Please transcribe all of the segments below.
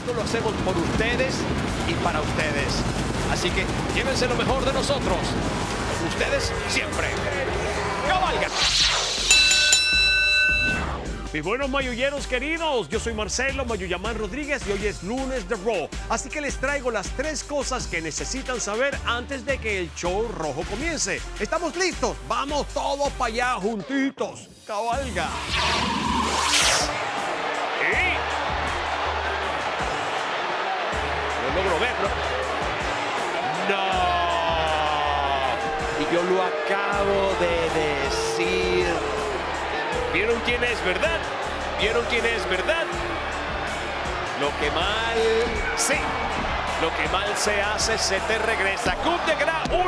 Esto lo hacemos por ustedes y para ustedes. Así que llévense lo mejor de nosotros. Ustedes siempre. ¡Cabalga! Mis buenos mayulleros queridos, yo soy Marcelo Mayuyamán Rodríguez y hoy es lunes de Raw. Así que les traigo las 3 cosas que necesitan saber antes de que el show rojo comience. ¿Estamos listos? Vamos todos para allá juntitos. ¡Cabalga! ¡Sí! No logro verlo. ¡No! Y yo lo acabo de decir. ¿Vieron quién es, verdad? ¿Vieron quién es, verdad? Lo que mal... Sí. Lo que mal se hace, se te regresa. Coup de grâce, 1,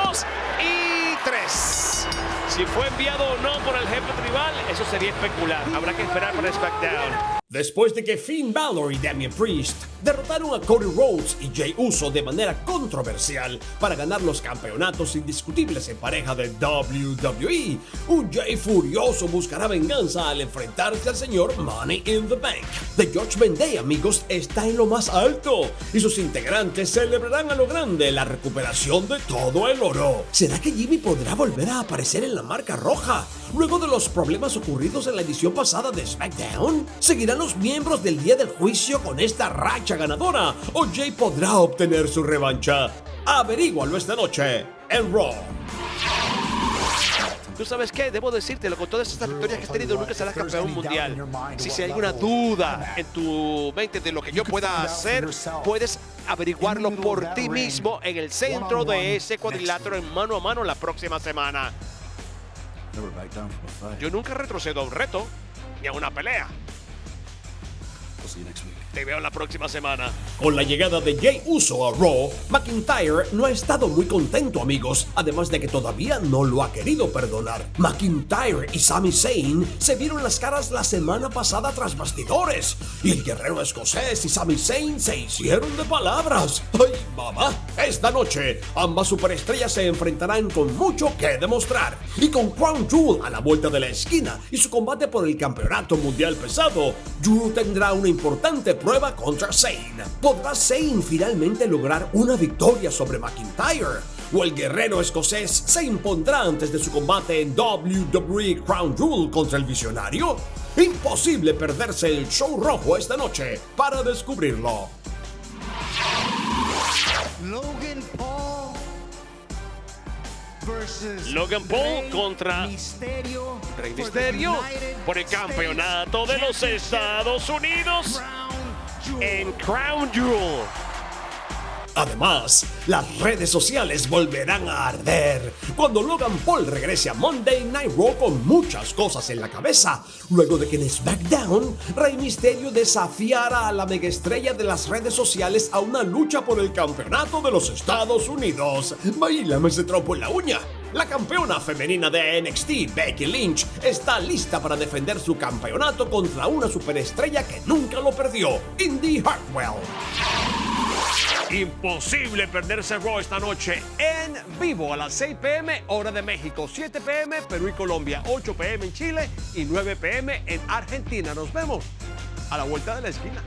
2 y 3. Si fue enviado o no por el jefe tribal, eso sería especular. Habrá que esperar para SmackDown. Después de que Finn Balor y Damian Priest derrotaron a Cody Rhodes y Jey Uso de manera controversial para ganar los campeonatos indiscutibles en pareja de WWE, un Jey furioso buscará venganza al enfrentarse al señor Money in the Bank. The Judgment Day, amigos, está en lo más alto y sus integrantes celebrarán a lo grande la recuperación de todo el oro. ¿Será que Jimmy podrá volver a aparecer en la marca roja luego de los problemas ocurridos en la edición pasada de SmackDown? ¿Seguirán los miembros del día del juicio con esta racha ganadora o Jey podrá obtener su revancha? Averígualo esta noche en Raw. ¿Tú sabes qué? Debo decírtelo, con todas estas victorias que has tenido, nunca serás campeón mundial. Si hay alguna duda en tu mente de lo que yo pueda hacer, puedes averiguarlo por ti mismo en el centro de ese cuadrilátero en mano a mano la próxima semana. Yo nunca retrocedo a un reto ni a una pelea. Te veo la próxima semana. Con la llegada de Jey Uso a Raw, McIntyre no ha estado muy contento, amigos, además de que todavía no lo ha querido perdonar. McIntyre y Sami Zayn se vieron las caras la semana pasada tras bastidores, y el guerrero escocés y Sami Zayn se hicieron de palabras. ¡Ay, mamá! Esta noche, ambas superestrellas se enfrentarán con mucho que demostrar, y con Crown Jewel a la vuelta de la esquina y su combate por el campeonato mundial pesado, Drew tendrá una importante prueba contra Zayn. ¿Podrá Zayn finalmente lograr una victoria sobre McIntyre? ¿O el guerrero escocés se impondrá antes de su combate en WWE Crown Jewel contra el visionario? Imposible perderse el show rojo esta noche para descubrirlo. Logan Paul contra Rey Mysterio por el campeonato de los Estados Unidos en Crown Jewel. Además, las redes sociales volverán a arder cuando Logan Paul regrese a Monday Night Raw con muchas cosas en la cabeza, luego de que en SmackDown, Rey Mysterio desafiara a la megaestrella de las redes sociales a una lucha por el campeonato de los Estados Unidos. Bailame ese trompo en la uña. La campeona femenina de NXT, Becky Lynch, está lista para defender su campeonato contra una superestrella que nunca lo perdió, Indi Hartwell. Imposible perderse Raw esta noche en vivo a las 6 p.m. hora de México, 7 p.m. Perú y Colombia, 8 p.m. en Chile y 9 p.m. en Argentina. Nos vemos a la vuelta de la esquina.